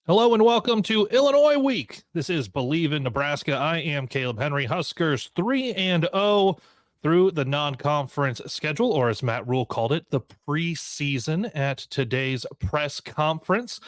Hello and welcome to Illinois Week. This is Bleav in Nebraska. I am Kaleb Henry. Huskers 3-0 through the non-conference schedule, or as Matt Rhule called it, the preseason at today's press conference.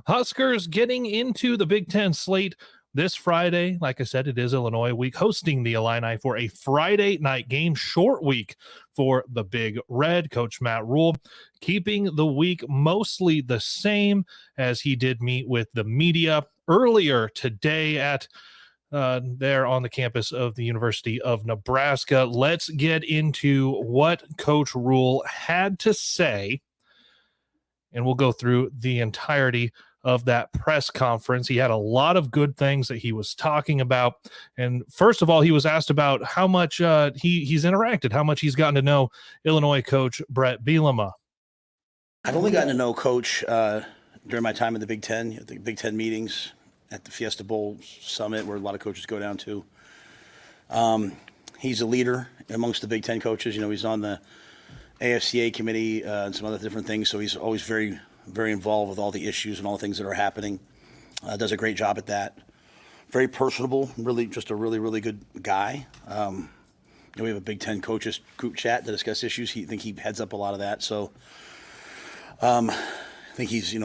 Huskers getting into the Big Ten slate this Friday. Like I said, it is Illinois Week, hosting the Illini for a Friday night game, short week for the Big Red. Coach Matt Rhule keeping the week mostly the same as he did meet with the media earlier today at there on the campus of the University of Nebraska. Let's get into what Coach Rhule had to say, and we'll go through the entirety of that press conference. He had a lot of good things that he was talking about. And first of all, he was asked about how much he's interacted, how much he's gotten to know Illinois coach Bret Bielema. I've only gotten to know Coach during my time in the Big Ten, at the Big Ten meetings, at the Fiesta Bowl Summit, where a lot of coaches go down to. He's a leader amongst the Big Ten coaches. You know, he's on the AFCA committee and some other different things, so he's always very, very involved with all the issues and all the things that are happening. Does a great job at that. Very personable, really just a really, really good guy. We have a Big Ten coaches group chat to discuss issues. I think he heads up a lot of that, so I think he's,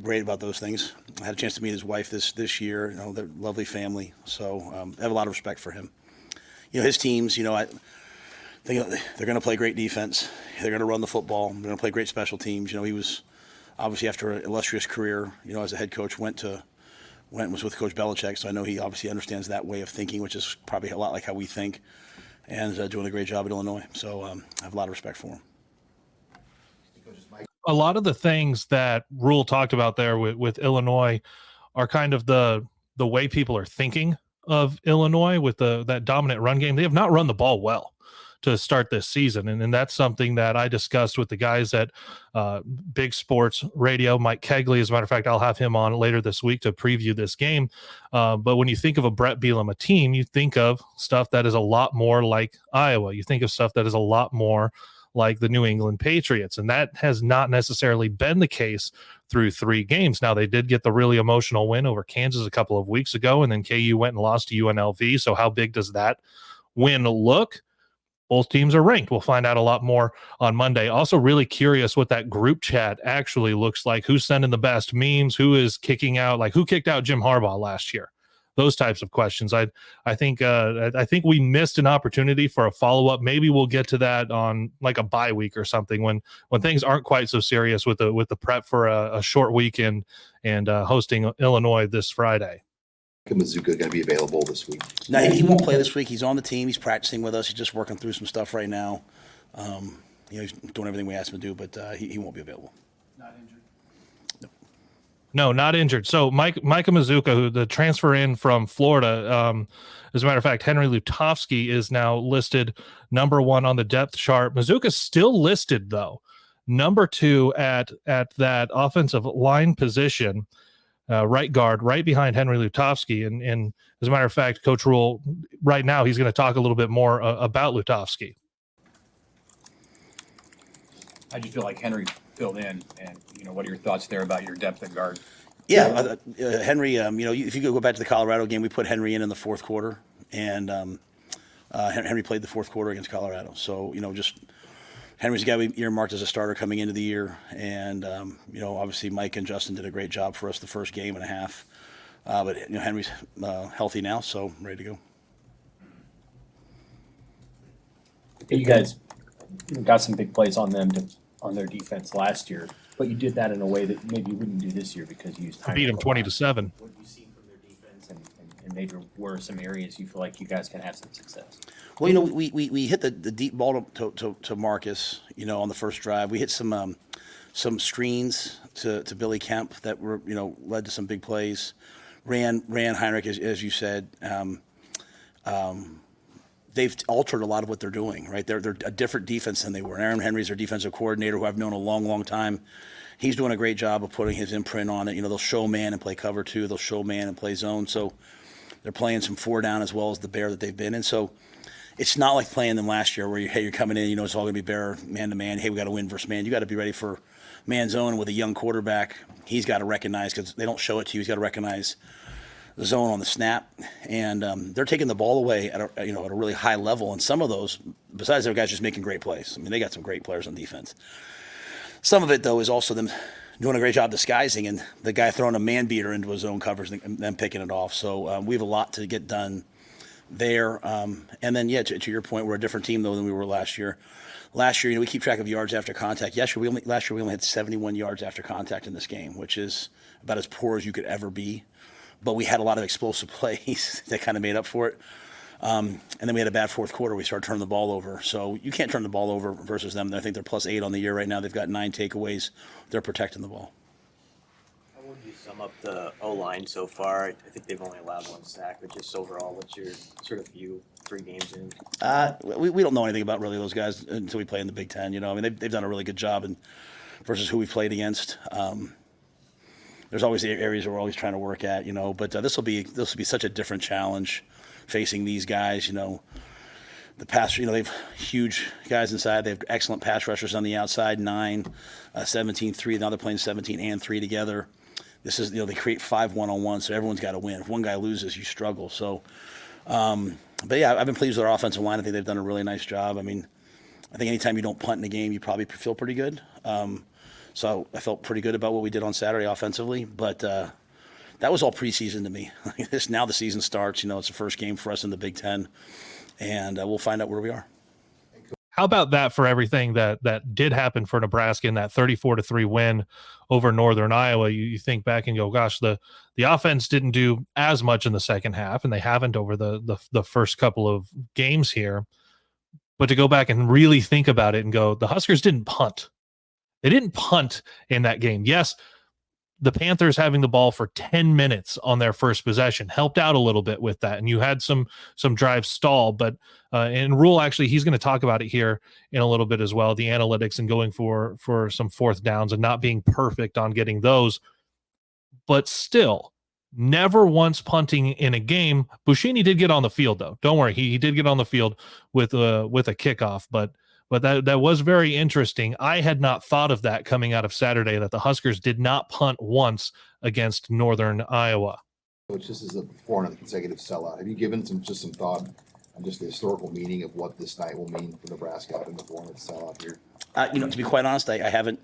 great about those things. I had a chance to meet his wife this year. They're a lovely family, so I have a lot of respect for him. His teams, I think they're going to play great defense. They're going to run the football. They're going to play great special teams. He was obviously, after an illustrious career, as a head coach, was with Coach Belichick. So I know he obviously understands that way of thinking, which is probably a lot like how we think, and doing a great job at Illinois. So I have a lot of respect for him. A lot of the things that Rhule talked about there with Illinois are kind of the way people are thinking of Illinois with that dominant run game. They have not run the ball well to start this season. And that's something that I discussed with the guys at Big Sports Radio, Mike Kegley. As a matter of fact, I'll have him on later this week to preview this game. But when you think of a Bret Bielema team, you think of stuff that is a lot more like Iowa. You think of stuff that is a lot more like the New England Patriots. And that has not necessarily been the case through 3 games. Now, they did get the really emotional win over Kansas a couple of weeks ago, and then KU went and lost to UNLV. So how big does that win look? Both teams are ranked. We'll find out a lot more on Monday. Also really curious what that group chat actually looks like. Who's sending the best memes? Who is kicking out? Like, who kicked out Jim Harbaugh last year? Those types of questions. I think we missed an opportunity for a follow-up. Maybe we'll get to that on like a bye week or something when things aren't quite so serious with the prep for a short weekend and hosting Illinois this Friday. Mazuka going to be available this week? No, he won't play this week. He's on the team. He's practicing with us. He's just working through some stuff right now. He's doing everything we asked him to do, but he won't be available. Not injured? No, not injured. So Micah Mazuka, who the transfer in from Florida, as a matter of fact, Henry Lutovsky is now listed number 1 on the depth chart. Mazuka's still listed, though, number 2 at that offensive line position. Right guard, right behind Henry Lutovsky. And as a matter of fact, Coach Rhule, right now, he's going to talk a little bit more about Lutovsky. I just feel like Henry filled in, and what are your thoughts there about your depth at guard? Yeah, Henry. If you go back to the Colorado game, we put Henry in the fourth quarter, and Henry played the fourth quarter against Colorado. So just Henry's got to be earmarked as a starter coming into the year, and obviously Mike and Justin did a great job for us the first game and a half. But Henry's healthy now, so ready to go. You guys got some big plays on them on their defense last year, but you did that in a way that maybe you wouldn't do this year because you used beat them 20-7. What do you see from their defense, and maybe where are some areas you feel like you guys can have some success? Well, we hit the deep ball to Marcus, on the first drive. We hit some screens to Billy Kemp that were, led to some big plays. Ran Heinrich, as you said. They've altered a lot of what they're doing, right? They're a different defense than they were. Aaron Henry's their defensive coordinator, who I've known a long, long time. He's doing a great job of putting his imprint on it. They'll show man and play cover 2. They'll show man and play zone. So they're playing some 4 down as well as the bear that they've been in. So it's not like playing them last year where you're coming in, it's all going to be bear man to man. Hey, we got to win versus man. You got to be ready for man zone with a young quarterback, he's got to recognize, because they don't show it to you, he's got to recognize the zone on the snap, and they're taking the ball away at a really high level. And some of those, besides their guys just making great plays, I mean, they got some great players on defense. Some of it, though, is also them doing a great job disguising, and the guy throwing a man beater into his zone coverage and then picking it off. So we have a lot to get done there. And then, to your point, we're a different team, though, than we were last year. Last year, we keep track of yards after contact. Last year, we only had 71 yards after contact in this game, which is about as poor as you could ever be. But we had a lot of explosive plays that kind of made up for it. And then we had a bad fourth quarter. We started turning the ball over. So you can't turn the ball over versus them. I think they're +8 on the year right now. They've got 9 takeaways. They're protecting the ball. How would you sum up the O-line so far? I think they've only allowed 1 sack, but just overall, what's your sort of view 3 games in? We don't know anything about really those guys until we play in the Big Ten. I mean, they've done a really good job versus who we played against. There's always the areas we're always trying to work at, but this will be such a different challenge facing these guys. The pass, they have huge guys inside. They have excellent pass rushers on the outside, 9, 17, 3. Now they're playing 17 and 3 together. This is, they create 5 one-on-ones, so everyone's got to win. If one guy loses, you struggle. So, but yeah, I've been pleased with our offensive line. I think they've done a really nice job. I mean, I think anytime you don't punt in a game, you probably feel pretty good. So I felt pretty good about what we did on Saturday offensively, but that was all preseason to me. Now the season starts. It's the first game for us in the Big Ten, and we'll find out where we are. How about that for everything that did happen for Nebraska in that 34-3 win over Northern Iowa? You think back and go, gosh, the offense didn't do as much in the second half, and they haven't over the first couple of games here. But to go back and really think about it and go, the Huskers didn't punt. They didn't punt in that game. Yes, the Panthers having the ball for 10 minutes on their first possession helped out a little bit with that. And you had some drives stall, but and Rhule, actually, he's going to talk about it here in a little bit as well, the analytics and going for some fourth downs and not being perfect on getting those. But still, never once punting in a game. Buschini did get on the field, though. Don't worry. He did get on the field with a kickoff, but that was very interesting. I had not thought of that coming out of Saturday, that the Huskers did not punt once against Northern Iowa. Which this is the 400th consecutive sellout. Have you given some thought on just the historical meaning of what this night will mean for Nebraska having the 400th sellout here? To be quite honest, I haven't.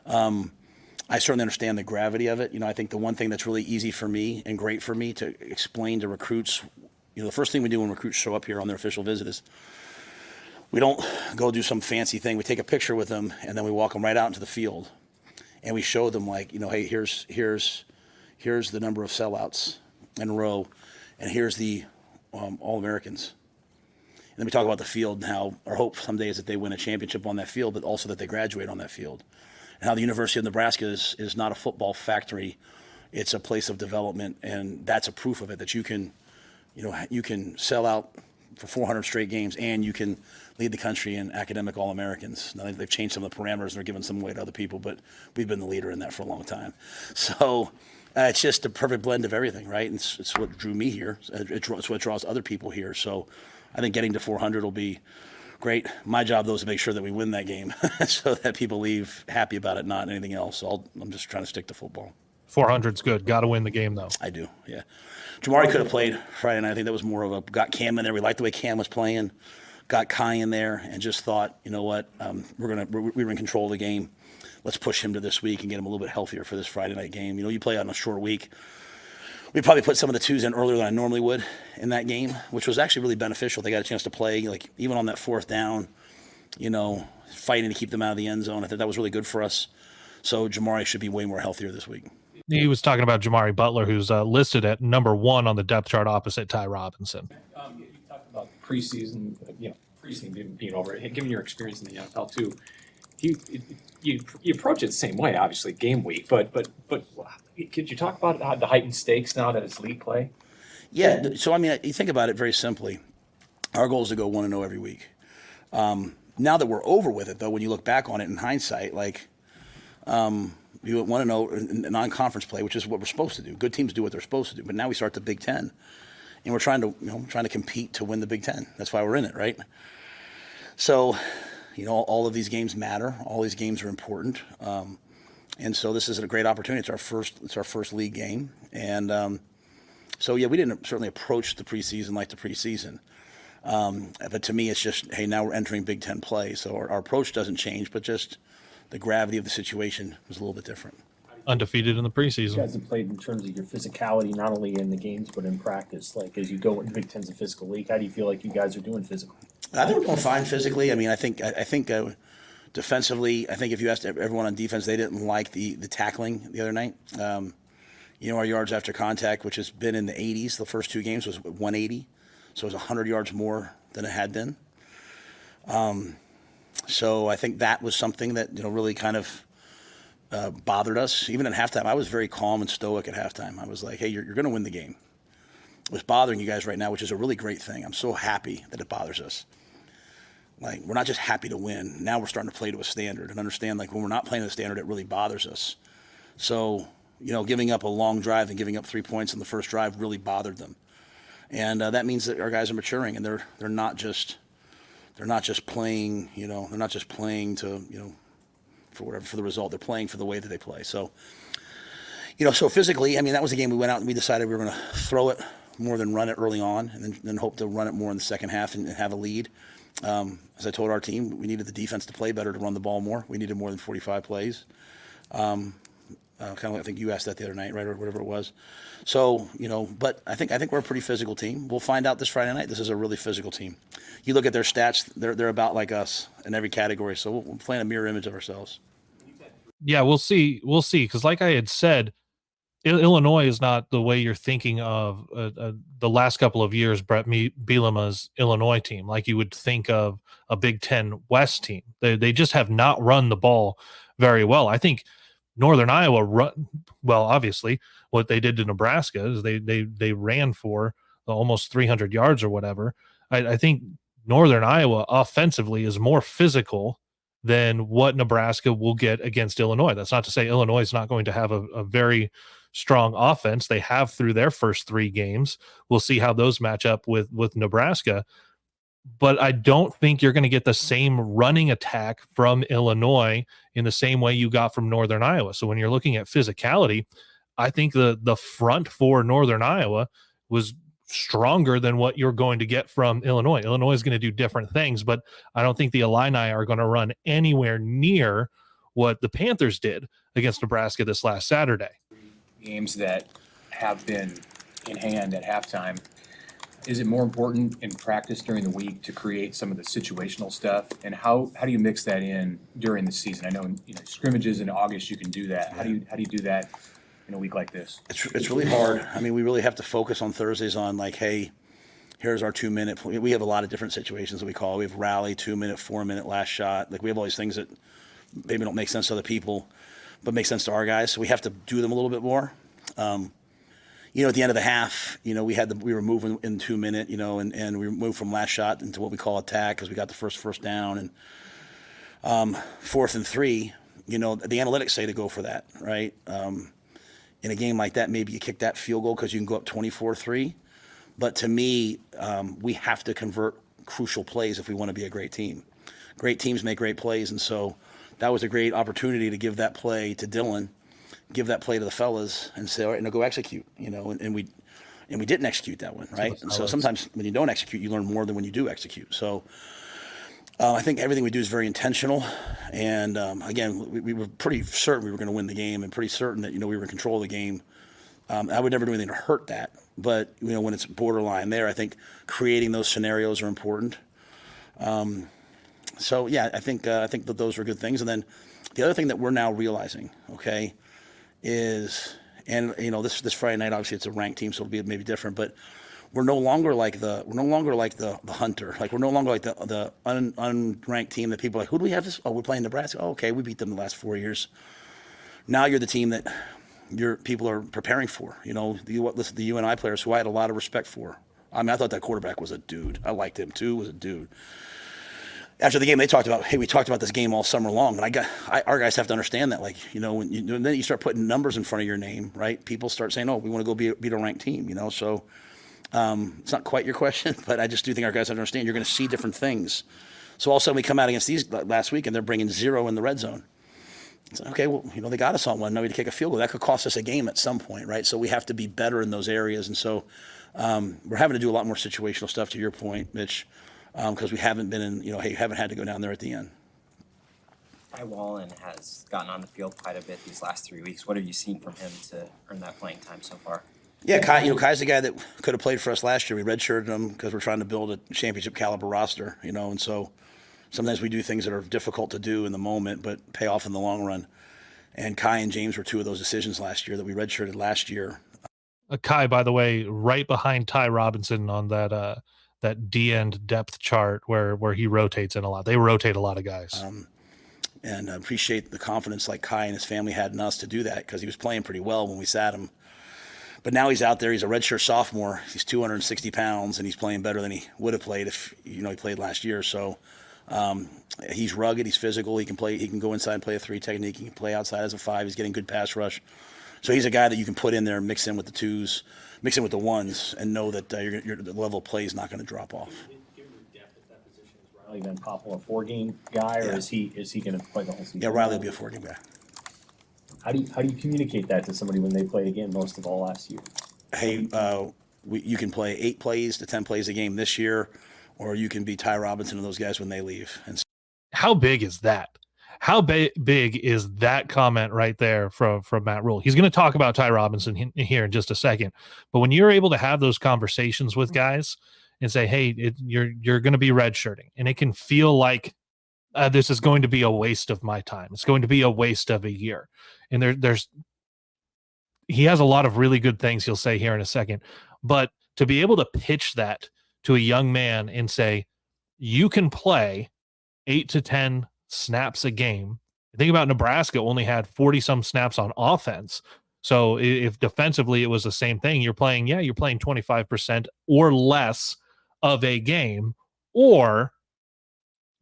I certainly understand the gravity of it. I think the one thing that's really easy for me and great for me to explain to recruits, the first thing we do when recruits show up here on their official visit is we don't go do some fancy thing. We take a picture with them, and then we walk them right out into the field, and we show them hey, here's the number of sellouts in a row, and here's the All-Americans. And then we talk about the field and how our hope someday is that they win a championship on that field, but also that they graduate on that field. And how the University of Nebraska is not a football factory; it's a place of development, and that's a proof of it. That you can sell out for 400 straight games, and you can lead the country in academic All-Americans. Now they've changed some of the parameters and they're giving some away to other people, but we've been the leader in that for a long time. So it's just a perfect blend of everything, right? And it's what drew me here. It's what draws other people here. So I think getting to 400 will be great. My job, though, is to make sure that we win that game so that people leave happy about it, not anything else. So I'm just trying to stick to football. 400's good. Got to win the game, though. I do, yeah. Jamari could have played Friday night. I think that was more of got Cam in there. We liked the way Cam was playing. Got Kai in there and just thought, you know what, we were in control of the game. Let's push him to this week and get him a little bit healthier for this Friday night game. You play on a short week. We probably put some of the twos in earlier than I normally would in that game, which was actually really beneficial. They got a chance to play, even on that fourth down, fighting to keep them out of the end zone. I think that was really good for us. So Jamari should be way more healthier this week. He was talking about Jamari Butler, who's listed at number 1 on the depth chart opposite Ty Robinson. You talked about preseason, preseason being over. Given your experience in the NFL too, you approach it the same way, obviously game week. But could you talk about the heightened stakes now that it's league play? Yeah. So you think about it very simply. Our goal is to go 1-0 every week. Now that we're over with it, though, when you look back on it in hindsight, you went 1-0 in non-conference play, which is what we're supposed to do. Good teams do what they're supposed to do. But now we start the Big Ten, and we're trying to compete to win the Big Ten. That's why we're in it, right? So, all of these games matter. All these games are important. And so this is a great opportunity. It's our first league game. And so, yeah, we didn't certainly approach the preseason like the preseason. But to me, it's just, hey, now we're entering Big Ten play. So our approach doesn't change, but just the gravity of the situation was a little bit different. Undefeated in the You preseason. guys have played in terms of your physicality, not only in the games but in practice. Like as you go into Big Ten's a physical league, how do you feel like you guys are doing physically? I think we're doing fine physically. I mean, I think defensively, I think if you asked everyone on defense, they didn't like the tackling the other night. Our yards after contact, which has been in the 80s, the first two games was 180. So it was 100 yards more than it had been. So I think that was something that, really kind of bothered us. Even at halftime, I was very calm and stoic at halftime. I was like, hey, you're going to win the game. What's bothering you guys right now, which is a really great thing. I'm so happy that it bothers us. Like, we're not just happy to win. Now we're starting to play to a standard and understand, like, when we're not playing to a standard, it really bothers us. So, giving up a long drive and giving up 3 points in the first drive really bothered them. And that means that our guys are maturing, and they're not just playing, they're not just playing to, for the result. They're playing for the way that they play. So, so physically, I mean, that was a game we went out and we decided we were going to throw it more than run it early on, and then hope to run it more in the second half and have a lead. As I told our team, we needed the defense to play better to run the ball more. We needed more than 45 plays. Kind of like I think you asked that the other night, right, or whatever it was. So, but I think we're a pretty physical team. We'll find out this Friday night. This is a really physical team. You look at their stats; they're about like us in every category. So we're playing a mirror image of ourselves. Yeah, we'll see. We'll see. Because like I had said, Illinois is not the way you're thinking of the last couple of years, Brett Bielema's Illinois team, like you would think of a Big Ten West team. They just have not run the ball very well. I think Northern Iowa obviously what they did to Nebraska is they ran for almost 300 yards or whatever. I think Northern Iowa offensively is more physical than what Nebraska will get against Illinois. That's not to say Illinois is not going to have a very strong offense. They have through their first 3 games. We'll see how those match up with Nebraska. But I don't think you're going to get the same running attack from Illinois in the same way you got from Northern Iowa. So when you're looking at physicality, I think the front for Northern Iowa was stronger than what you're going to get from Illinois. Illinois is going to do different things, but I don't think the Illini are going to run anywhere near what the Panthers did against Nebraska this last Saturday. Games that have been in hand at halftime, is it more important in practice during the week to create some of the situational stuff? And how do you mix that in during the season? I know, scrimmages in August, you can do that. How do you do that in a week like this? It's really hard. I mean, we really have to focus on Thursdays on like, hey, here's our 2-minute. We have a lot of different situations that we call. We have rally, 2-minute, 4-minute last shot. Like we have all these things that maybe don't make sense to other people, but make sense to our guys. So we have to do them a little bit more. At the end of the half, we were moving in 2-minute, and we moved from last shot into what we call attack because we got the first down, and 4th and 3. The analytics say to go for that, right? In a game like that, maybe you kick that field goal because you can go up 24-3. But to me, we have to convert crucial plays if we want to be a great team. Great teams make great plays, and so that was a great opportunity to give that play to Dylan, give that play to the fellas, and say, all right, now go execute. And we didn't execute that one, right? And so sometimes when you don't execute, you learn more than when you do execute. So I think everything we do is very intentional. And again, we were pretty certain we were going to win the game, and pretty certain that we were in control of the game. I would never do anything to hurt that, but when it's borderline there, I think creating those scenarios are important. So yeah, I think that those were good things. And then the other thing that we're now realizing, okay, is, and this Friday night, obviously it's a ranked team, so it'll be maybe different, but we're no longer like the hunter. Like we're no longer like the unranked team that people are like, who do we have this? Oh, we're playing Nebraska. Oh, okay, we beat them the last 4 years. Now you're the team that people are preparing for. The UNI players who I had a lot of respect for. I mean, I thought that quarterback was a dude. I liked him too. Was a dude. After the game, they talked about, hey, we talked about this game all summer long, and our guys have to understand that, when then you start putting numbers in front of your name, right? People start saying, oh, we want to go beat a ranked team, So it's not quite your question, but I just do think our guys understand you're going to see different things. So all of a sudden we come out against these last week, and they're bringing 0 in the red zone. It's like, okay, well, they got us on one. Now we to kick a field goal. That could cost us a game at some point, right? So we have to be better in those areas. And so we're having to do a lot more situational stuff, to your point, Mitch, because we haven't been in, haven't had to go down there at the end. Ty Wallen has gotten on the field quite a bit these last 3 weeks. What have you seen from him to earn that playing time so far? Yeah, Kai's the guy that could have played for us last year. We redshirted him because we're trying to build a championship caliber roster, and so sometimes we do things that are difficult to do in the moment, but pay off in the long run. And Kai and James were two of those decisions last year that we redshirted last year. Kai, by the way, right behind Ty Robinson on that D end depth chart where he rotates in a lot. They rotate a lot of guys. And I appreciate the confidence like Kai and his family had in us to do that, because he was playing pretty well when we sat him. But now he's out there. He's a redshirt sophomore. He's 260 pounds, and he's playing better than he would have played if he played last year. So he's rugged. He's physical. He can play. He can go inside and play a 3 technique. He can play outside as a 5. He's getting good pass rush. So he's a guy that you can put in there, mix in with the 2s, mix in with the 1s, and know that the level of play is not going to drop off. Given the depth at that position, is Rhule then Popple a 4-game guy, or is he going to play the whole season? Yeah, Rhule will be a 4-game guy. How do you communicate that to somebody when they played again most of all last year? Hey, you can play 8 plays to 10 plays a game this year, or you can be Ty Robinson and those guys when they leave. And how big is that? How big is that comment right there from Matt Rhule? He's going to talk about Ty Robinson here in just a second, but when you're able to have those conversations with guys and say, "Hey, you're going to be redshirting," and it can feel like this is going to be a waste of my time. It's going to be a waste of a year, and he has a lot of really good things he'll say here in a second, but to be able to pitch that to a young man and say, you can play 8 to 10 snaps a game. Think about Nebraska only had 40 some snaps on offense. So if defensively it was the same thing, you're playing 25% or less of a game, or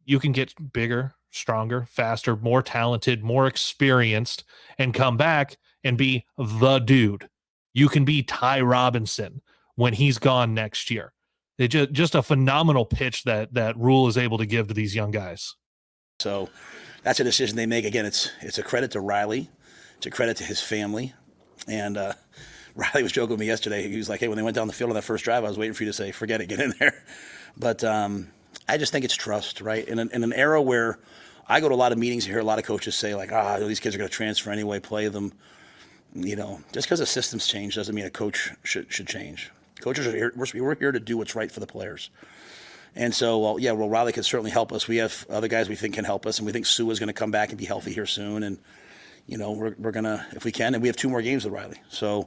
you can get bigger, stronger, faster, more talented, more experienced, and come back and be the dude. You can be Ty Robinson when he's gone next year. It just a phenomenal pitch that Rhule is able to give to these young guys. So that's a decision they make. Again, it's a credit to Riley. It's a credit to his family. And Riley was joking with me yesterday. He was like, hey, when they went down the field on that first drive, I was waiting for you to say, forget it, get in there. But I just think it's trust, right? In an era where I go to a lot of meetings and hear a lot of coaches say, like, these kids are going to transfer anyway, play them. Just because the system's changed doesn't mean a coach should change. Coaches are here. We're here to do what's right for the players. And so, Riley can certainly help us. We have other guys we think can help us, and we think Sue is going to come back and be healthy here soon. And, we're going to, if we can, and we have 2 more games with Riley. So,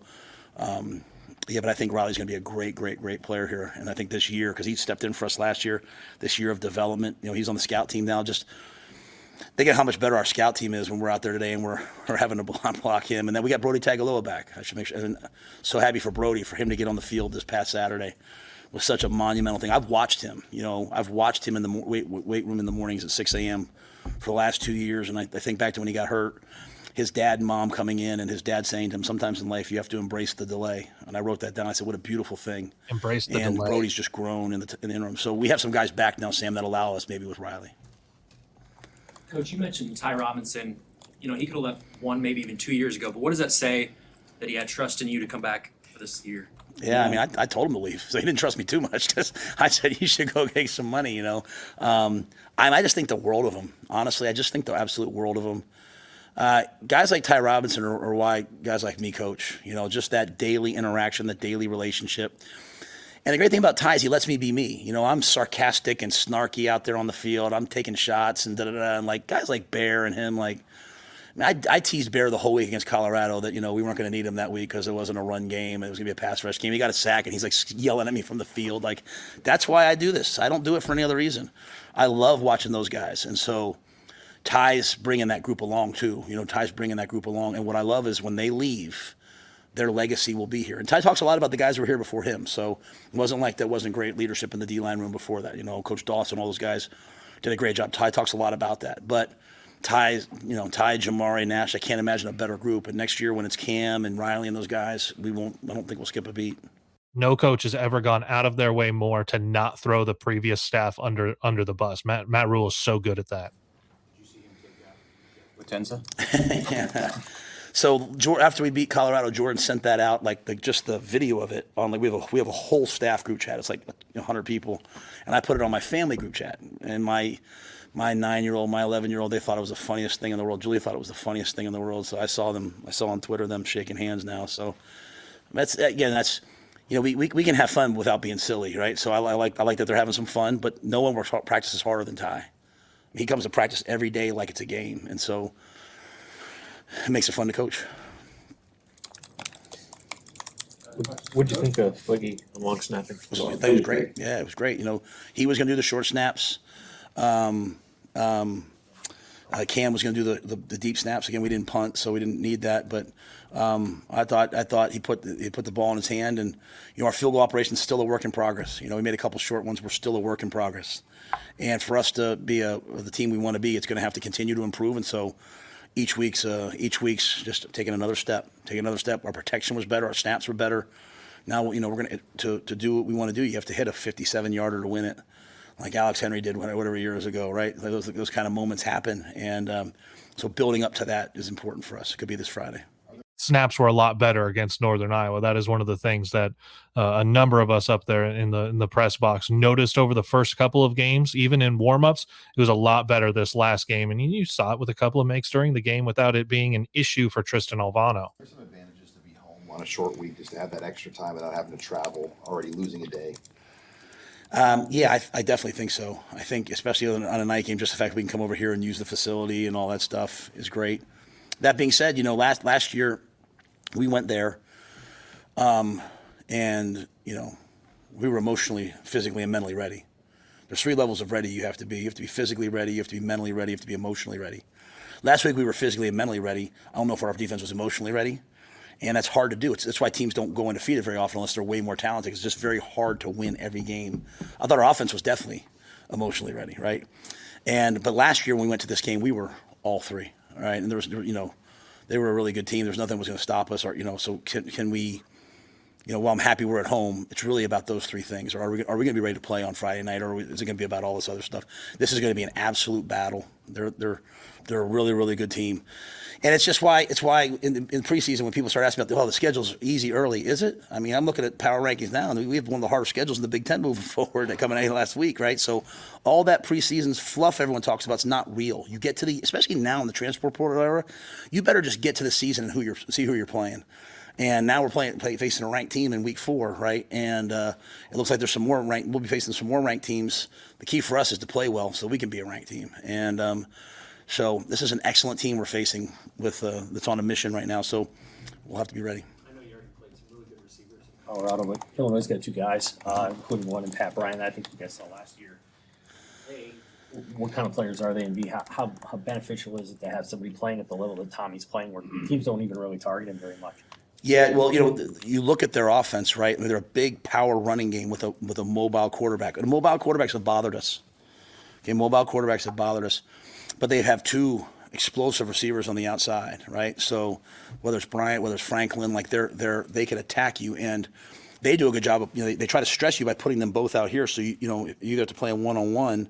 but I think Riley's going to be a great, great, great player here. And I think this year, because he stepped in for us last year, this year of development, he's on the scout team now. Just think of how much better our scout team is when we're out there today and we're having to block him. And then we got Brody Tagaloa back. I should make sure. And so happy for Brody, for him to get on the field this past Saturday. Was such a monumental thing. I've watched him. I've watched him in the weight room in the mornings at 6 a.m. for the last 2 years. And I think back to when he got hurt, his dad and mom coming in, and his dad saying to him, sometimes in life you have to embrace the delay. And I wrote that down. I said, what a beautiful thing. Embrace the delay. And Brody's just grown in the interim. So we have some guys back now, Sam, that allow us maybe with Riley. Coach, you mentioned Ty Robinson. He could have left 1, maybe even 2 years ago. But what does that say that he had trust in you to come back for this year? Yeah, I mean, I told him to leave, so he didn't trust me too much, because I said, you should go make some money, I just think the world of him. Honestly, I just think the absolute world of him. Guys like Ty Robinson are why guys like me coach, just that daily interaction, that daily relationship. And the great thing about Ty is he lets me be me. I'm sarcastic and snarky out there on the field. I'm taking shots and da-da-da. And like guys like Bear and him, I teased Bear the whole week against Colorado that, we weren't going to need him that week because it wasn't a run game. It was going to be a pass rush game. He got a sack, and he's like yelling at me from the field. Like, that's why I do this. I don't do it for any other reason. I love watching those guys. And so Ty's bringing that group along too. Ty's bringing that group along. And what I love is when they leave, their legacy will be here. And Ty talks a lot about the guys who were here before him. So it wasn't like there wasn't great leadership in the D-line room before that. Coach Dawson, all those guys did a great job. Ty talks a lot about that. But Ty, Jamari, Nash, I can't imagine a better group. And next year when it's Cam and Riley and those guys, I don't think we'll skip a beat. No coach has ever gone out of their way more to not throw the previous staff under the bus. Matt Rhule is so good at that. Potenza? So after we beat Colorado, Jordan sent that out, like just the video of it on, like, we have a whole staff group chat. It's like 100 people, and I put it on my family group chat. And my 9-year-old, my 11-year-old, they thought it was the funniest thing in the world. Julia thought it was the funniest thing in the world. So I saw on Twitter them shaking hands now. So that's we can have fun without being silly, right? So I like that they're having some fun, but no one practices harder than Ty. He comes to practice every day like it's a game, and so it makes it fun to coach. What'd you think of Fliggy and long snapping? That was great. Yeah, it was great. He was going to do the short snaps. Cam was going to do the deep snaps. Again, we didn't punt, so we didn't need that. But I thought he put the ball in his hand, and our field goal operation is still a work in progress. We made a couple short ones. We're still a work in progress, and for us to be the team we want to be, it's going to have to continue to improve. And so each week's just taking another step. Our protection was better. Our snaps were better. Now we're going to do what we want to do. You have to hit a 57-yarder to win it, like Alex Henry did whatever years ago, right? Those kind of moments happen, and so building up to that is important for us. It could be this Friday. Snaps were a lot better against Northern Iowa. That is one of the things that a number of us up there in the press box noticed over the first couple of games, even in warmups. It was a lot better this last game, and you saw it with a couple of makes during the game without it being an issue for Tristan Alvano. There's some advantages to be home on a short week, just to have that extra time without having to travel, already losing a day. Yeah, I definitely think so. I think especially on a night game, just the fact we can come over here and use the facility and all that stuff is great. That being said, last year we went there, and we were emotionally, physically, and mentally ready. There's 3 levels of ready you have to be. You have to be physically ready, you have to be mentally ready, you have to be emotionally ready. Last week we were physically and mentally ready. I don't know if our defense was emotionally ready, and that's hard to do. That's why teams don't go undefeated very often unless they're way more talented. It's just very hard to win every game. I thought our offense was definitely emotionally ready, right? But last year when we went to this game, we were all 3, right? And there was, they were a really good team. There's nothing that was going to stop us, so can we, while I'm happy we're at home, it's really about those 3 things. Or are we going to be ready to play on Friday night, or is it going to be about all this other stuff? This is going to be an absolute battle. They're a really, really good team. And it's why in preseason when people start asking about, the schedule's easy early, is it? I mean, I'm looking at power rankings now, and we have one of the hardest schedules in the Big Ten moving forward coming out last week, right? So all that preseason's fluff everyone talks about is not real. You get to especially now in the transfer portal era, you better just get to the season and see who you're playing. And now we're facing a ranked team in week 4, right? And it looks like there's some more ranked. We'll be facing some more ranked teams. The key for us is to play well so we can be a ranked team. And so this is an excellent team we're facing that's on a mission right now. So we'll have to be ready. I know you already played some really good receivers in Colorado, but Illinois' got 2 guys, including one in Pat Bryant. I think you guys saw last year. What kind of players are they, and B, how beneficial is it to have somebody playing at the level that Tommy's playing, where teams don't even really target him very much? Yeah, well, you look at their offense, right? I mean, they're a big power running game with a mobile quarterback. And mobile quarterbacks have bothered us. Okay, mobile quarterbacks have bothered us, but they have 2 explosive receivers on the outside, right? So whether it's Bryant, whether it's Franklin, like they can attack you, and they do a good job of they try to stress you by putting them both out here. So you either have to play a 1-on-1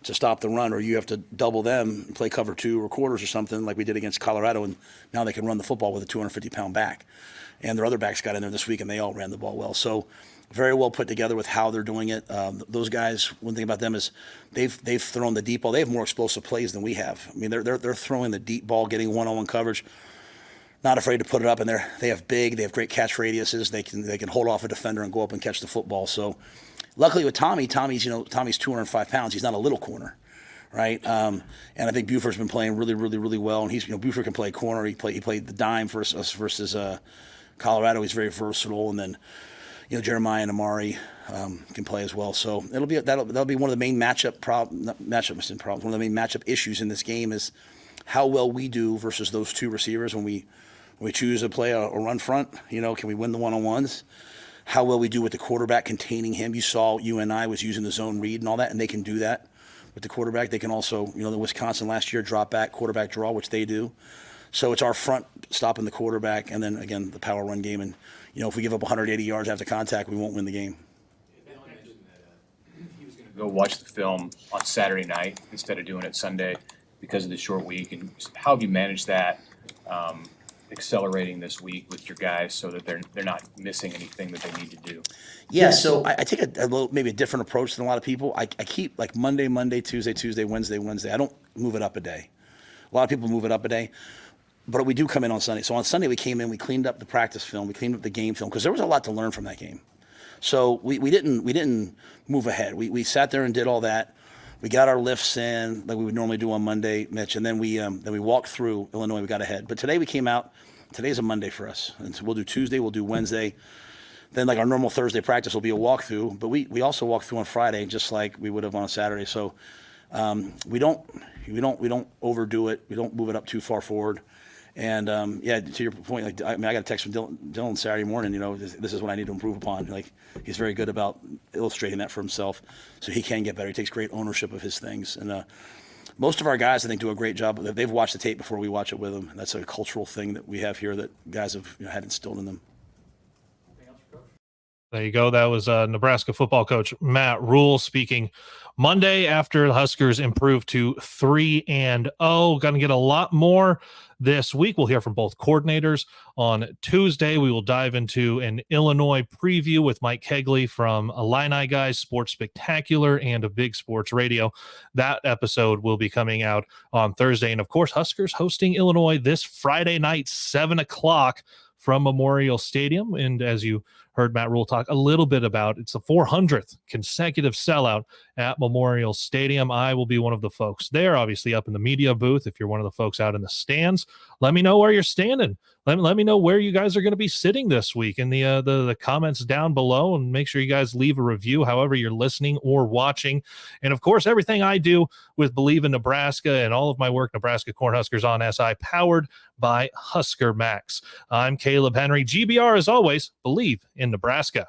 to stop the run, or you have to double them and play cover 2 or quarters or something like we did against Colorado, and now they can run the football with a 250-pound back. And their other backs got in there this week, and they all ran the ball well. So very well put together with how they're doing it. Those guys, one thing about them is they've thrown the deep ball. They have more explosive plays than we have. I mean, they're throwing the deep ball, getting one-on-one coverage, not afraid to put it up. And they have great catch radiuses. They can hold off a defender and go up and catch the football. So luckily with Tommy's 205 pounds. He's not a little corner, right? And I think Buford's been playing really, really, really well. And Buford can play corner. He played the dime for us versus Colorado. He's very versatile. And then Jeremiah and Amari can play as well. So that'll be one of the main one of the main matchup issues in this game is how well we do versus those 2 receivers when we choose to play a run front. Can we win the one-on-ones? How well we do with the quarterback containing him. You saw UNI was using the zone read and all that, and they can do that with the quarterback. They can also, the Wisconsin last year drop back quarterback draw, which they do. So it's our front stopping the quarterback, and then again the power run game. And if we give up 180 yards after contact, we won't win the game. He was going to go watch the film on Saturday night instead of doing it Sunday. because of the short week, and how have you managed that, accelerating this week with your guys so that they're not missing anything that they need to do? Yeah, so I take a little, maybe a different approach than a lot of people. I keep like Monday, Tuesday, Wednesday. I don't move it up a day. A lot of people move it up a day, but we do come in on Sunday. So on Sunday we came in, we cleaned up the practice film, we cleaned up the game film, because there was a lot to learn from that game. So we didn't move ahead. We sat there and did all that. We got our lifts in like we would normally do on Monday, Mitch, and then we walked through Illinois. We got ahead, but today we came out. Today's a Monday for us, and so we'll do Tuesday, we'll do Wednesday. Then like our normal Thursday practice will be a walkthrough, but we also walk through on Friday just like we would have on a Saturday. So we don't overdo it. We don't move it up too far forward. And yeah, to your point, like I got a text from Dylan Saturday morning. You know, this is what I need to improve upon. Like he's very good about illustrating that for himself, so he can get better. He takes great ownership of his things, and most of our guys I think do a great job. They've watched the tape before we watch it with them. That's a cultural thing that we have here that guys have had instilled in them. There you go. That was Nebraska football coach Matt Rhule speaking Monday after the Huskers improved to 3-0. Going to get a lot more this week. We'll hear from both coordinators. On Tuesday, we will dive into an Illinois preview with Mike Kegley from Illini Guys, Sports Spectacular, and a Big Sports Radio. That episode will be coming out on Thursday. And, of course, Huskers hosting Illinois this Friday night, 7 o'clock from Memorial Stadium. And as you heard Matt Rhule talk a little bit about, it's the 400th consecutive sellout at Memorial Stadium. I will be one of the folks there, obviously up in the media booth. If you're one of the folks out in the stands, let me know where you're standing. Let me know where you guys are going to be sitting this week in the comments down below, and make sure you guys leave a review however you're listening or watching. And of course, everything I do with Bleav in Nebraska and all of my work, Nebraska Cornhuskers on SI, powered by Husker Max. I'm Kaleb Henry. GBR, as always, Bleav in Nebraska.